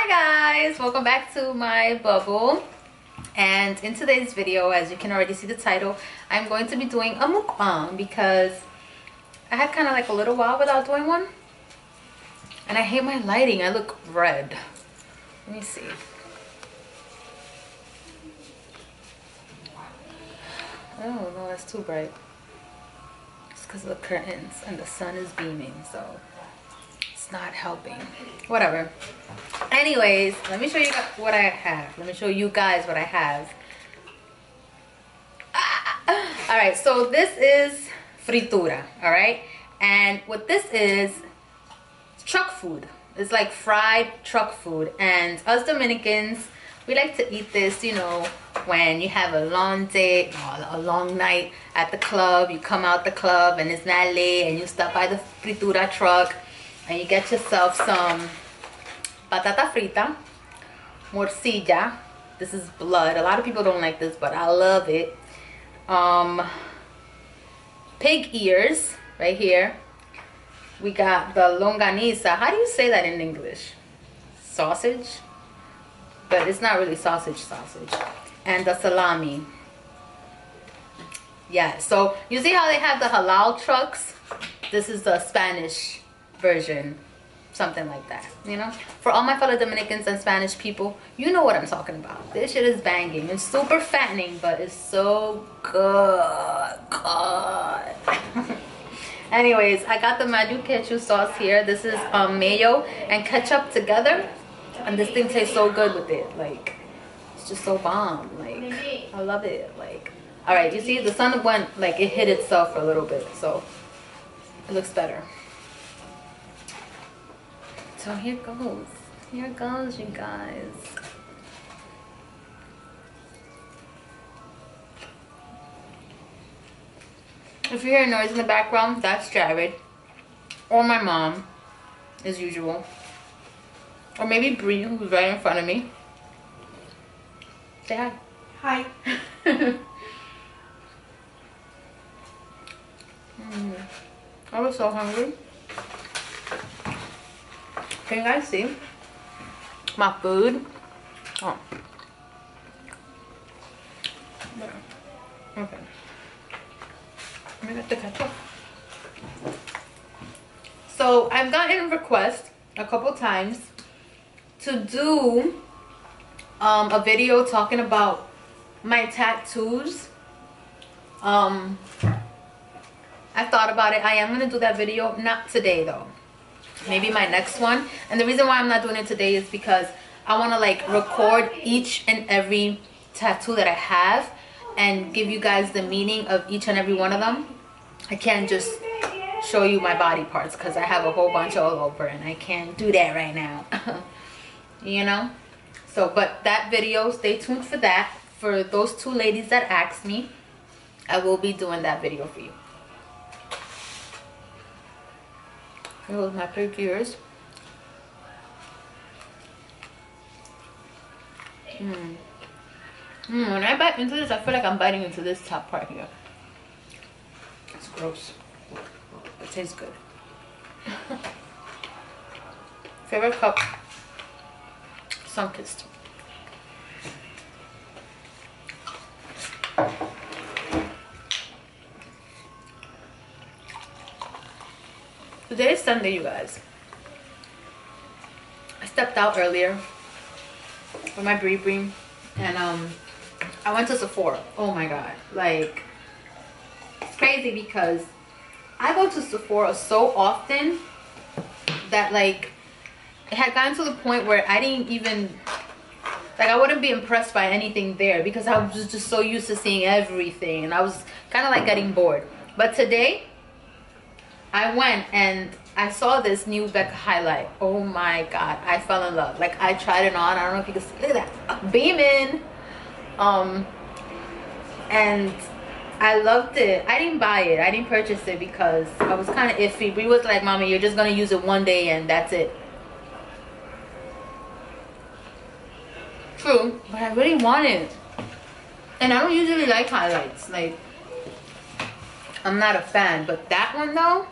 Guys, welcome back to my bubble. And in today's video, as you can already see the title, I'm going to be doing a mukbang because I had kind of like a little while without doing one, and I hate my lighting. I look red. Let me see. Oh no, that's too bright. It's because of the curtains and the sun is beaming, so it's not helping. Whatever. Anyways, let me show you what I have. Let me show you guys what I have. All right, so this is Fritura, all right? And what this is truck food. It's like fried truck food. And us Dominicans, we like to eat this, you know, when you have a long day, a long night at the club. You come out the club and it's not late and you stop by the Fritura truck and you get yourself some patata frita, morcilla. This is blood. A lot of people don't like this, but I love it. Pig ears right here. We got the longaniza. How do you say that in English? Sausage? But it's not really sausage. And the salami. Yeah, so you see how they have the halal trucks? This is the Spanish version. Something like that, you know? For all my fellow Dominicans and Spanish people, you know what I'm talking about. This shit is banging. It's super fattening, but it's so good. Anyways, I got the Maju ketchup sauce here. This is mayo and ketchup together, and this thing tastes so good with it. Like, it's just so bomb. Like, I love it. Like, all right, you see the sun went, like, it hit itself for a little bit, so it looks better. So here goes. Here goes, you guys. If you hear noise in the background, that's Jared. Or my mom, as usual. Or maybe Bree, who's right in front of me. Say hi. Hi. I was so hungry. Can you guys see my food? Oh. Okay. Let me get the ketchup. So I've gotten requests a couple times to do a video talking about my tattoos. I thought about it. I am gonna do that video, not today though. Maybe my next one. And the reason why I'm not doing it today is because I want to like record each and every tattoo that I have and give you guys the meaning of each and every one of them. I can't just show you my body parts because I have a whole bunch all over and I can't do that right now. You know? So, but that video, stay tuned for that. For those two ladies that asked me, I will be doing that video for you. Here goes my pig ears. When I bite into this, I feel like I'm biting into this top part here. It's gross. It tastes good. Favorite cup? Sunkist. Today is Sunday, you guys. I stepped out earlier for my Bree and I went to Sephora. Oh my god, like, it's crazy because I go to Sephora so often that like it had gotten to the point where I didn't even, like, I wouldn't be impressed by anything there because I was just so used to seeing everything and I was kind of like getting bored. But today I went and I saw this new Becca highlight. Oh my god, I fell in love. Like, I tried it on. I don't know if you can see. Look at that, beaming. And I loved it. I didn't buy it. I didn't purchase it because I was kind of iffy. Brie was like, "Mommy, you're just gonna use it one day and that's it." True, but I really want it. And I don't usually like highlights. Like, I'm not a fan, but that one though.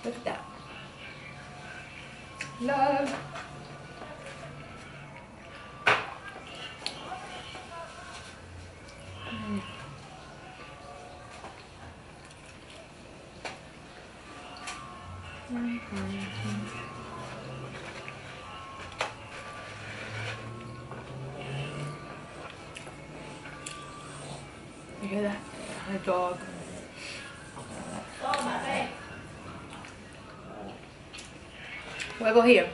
Look at that. Love. You hear that? My dog. We'll go here.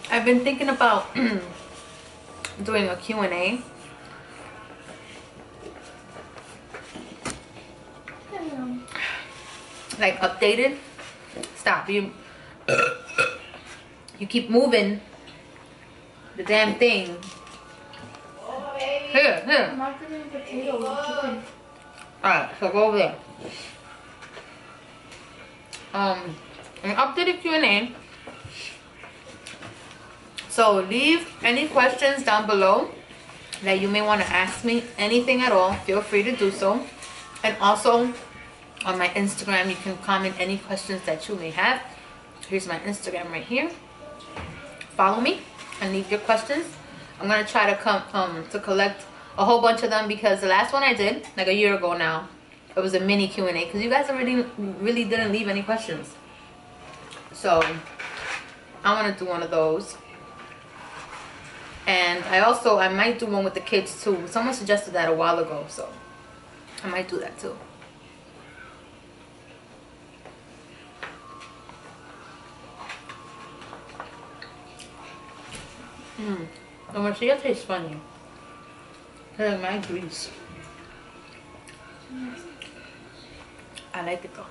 I've been thinking about doing a Q&A. Like updated. Stop. You keep moving the damn thing. Here. I'm not getting potatoes. Alright, so go over there. An updated Q&A. So leave any questions down below that you may want to ask me. Anything at all, feel free to do so. And also on my Instagram, you can comment any questions that you may have. Here's my Instagram right here. Follow me and leave your questions. I'm gonna try to collect a whole bunch of them, because the last one I did like a year ago now, it was a mini Q&A because you guys already really didn't leave any questions. So I want to do one of those. And I might do one with the kids too. Someone suggested that a while ago, so I might do that too. The morcilla tastes funny. It's like my grease. I like it though.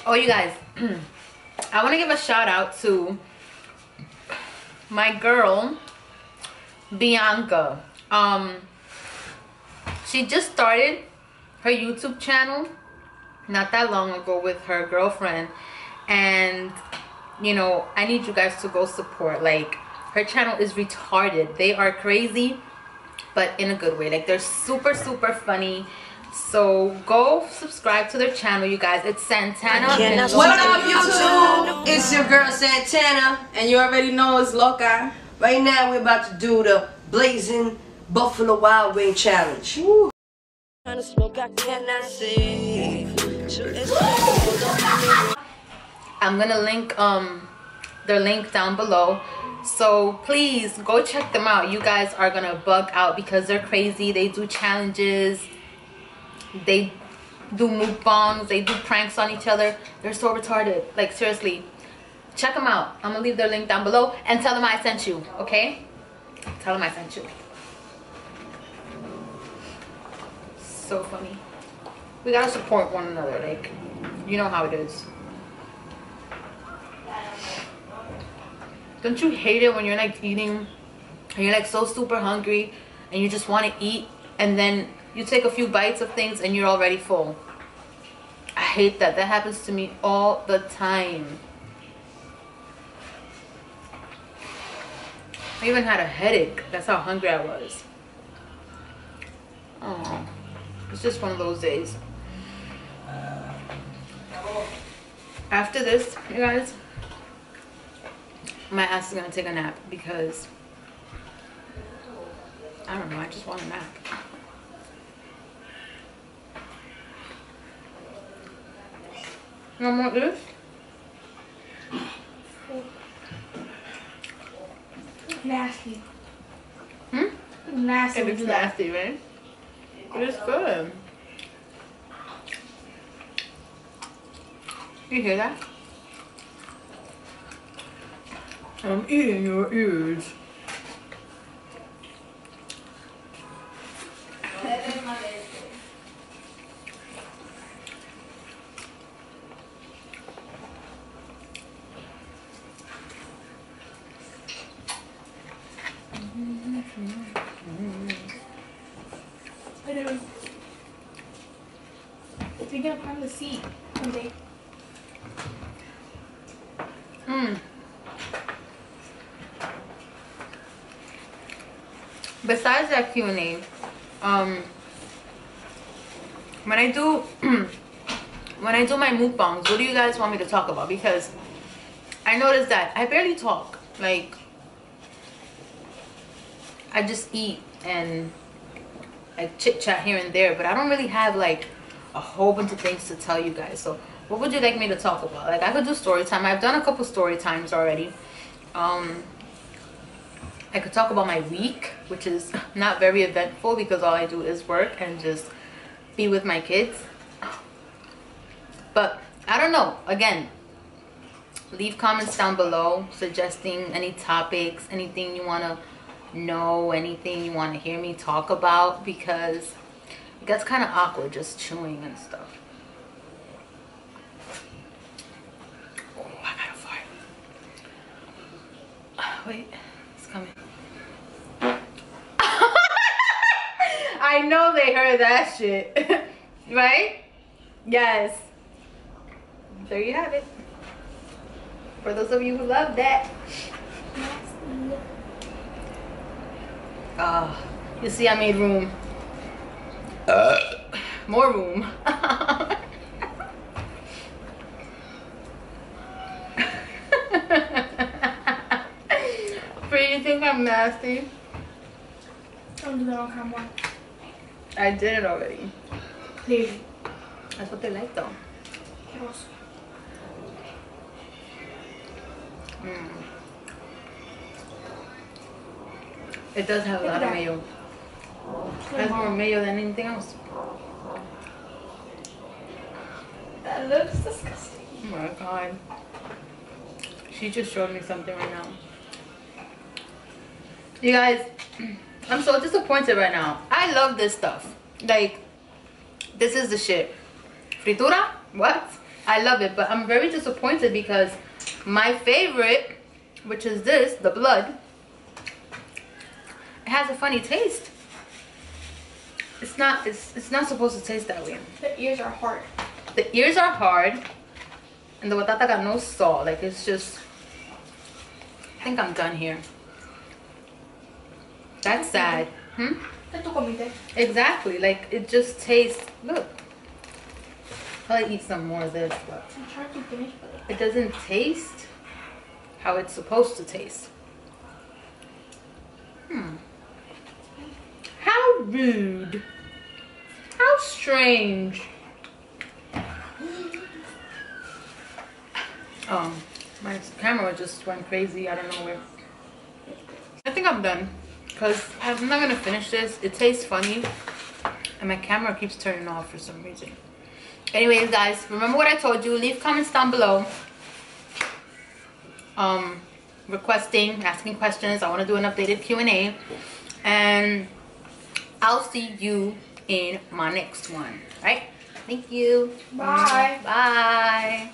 Oh, you guys, I want to give a shout out to my girl Bianca. She just started her YouTube channel not that long ago with her girlfriend, and you know, I need you guys to go support. Like, her channel is retarded. They are crazy, but in a good way. Like, they're super funny. So go subscribe to their channel, you guys. It's Santana Lokas. What up, YouTube? It's your girl Santana, and you already know it's Loka. Right now, we're about to do the Blazing Buffalo Wild Wing Challenge. Woo. I'm gonna link their link down below, so please go check them out. You guys are gonna bug out because they're crazy. They do challenges, they do mukbangs, they do pranks on each other. They're so retarded. Like, seriously, check them out. I'm gonna leave their link down below, and tell them I sent you, okay? Tell them I sent you. So funny. We gotta support one another. Like, you know how it is. Don't you hate it when you're like eating and you're like so super hungry and you just want to eat, and then you take a few bites of things and you're already full? I hate that. That happens to me all the time. I even had a headache. That's how hungry I was. Oh, it's just one of those days. After this, you guys, my ass is gonna take a nap because I don't know, I just want a nap. You want this? Nasty. Nasty. It looks nasty, right? It is good. You hear that? I'm eating your ears. you're gonna climb the seat someday. Besides that Q&A, when I do my mukbangs, what do you guys want me to talk about? Because I noticed that I barely talk. Like, I just eat and I chit chat here and there, but I don't really have like a whole bunch of things to tell you guys. So what would you like me to talk about? Like, I could do story time. I've done a couple story times already. I could talk about my week, which is not very eventful because all I do is work and just be with my kids. But I don't know. Again, leave comments down below suggesting any topics, anything you want to know, anything you want to hear me talk about, because it gets kind of awkward just chewing and stuff. Oh, I gotta fart. Wait, it's coming. I know they heard that shit. Right? Yes. There you have it. For those of you who love that. You see, I made room. More room. Free, you think I'm nasty? Don't do that on camera. I did it already. Clearly. That's what they like, though. Gross. It does have a lot of mayo. It has more mayo than anything else. That looks disgusting. Oh my god. She just showed me something right now. You guys, I'm so disappointed right now. I love this stuff. Like, this is the shit. Fritura? What? I love it, but I'm very disappointed because my favorite, which is this, the blood, it has a funny taste. It's not supposed to taste that way. The ears are hard. The ears are hard, and the batata got no salt. Like, it's just, I think I'm done here. That's sad. Exactly. Like, it just tastes, look. I'll eat some more of this, but I'm trying to finish, but it doesn't taste how it's supposed to taste. How rude. How strange. My camera just went crazy. I don't know where. I think I'm done because I'm not gonna finish this. It tastes funny and my camera keeps turning off for some reason. Anyways, guys, remember what I told you. Leave comments down below, requesting, asking questions. I want to do an updated Q&A, and I'll see you in my next one. Right? Thank you. bye. Bye.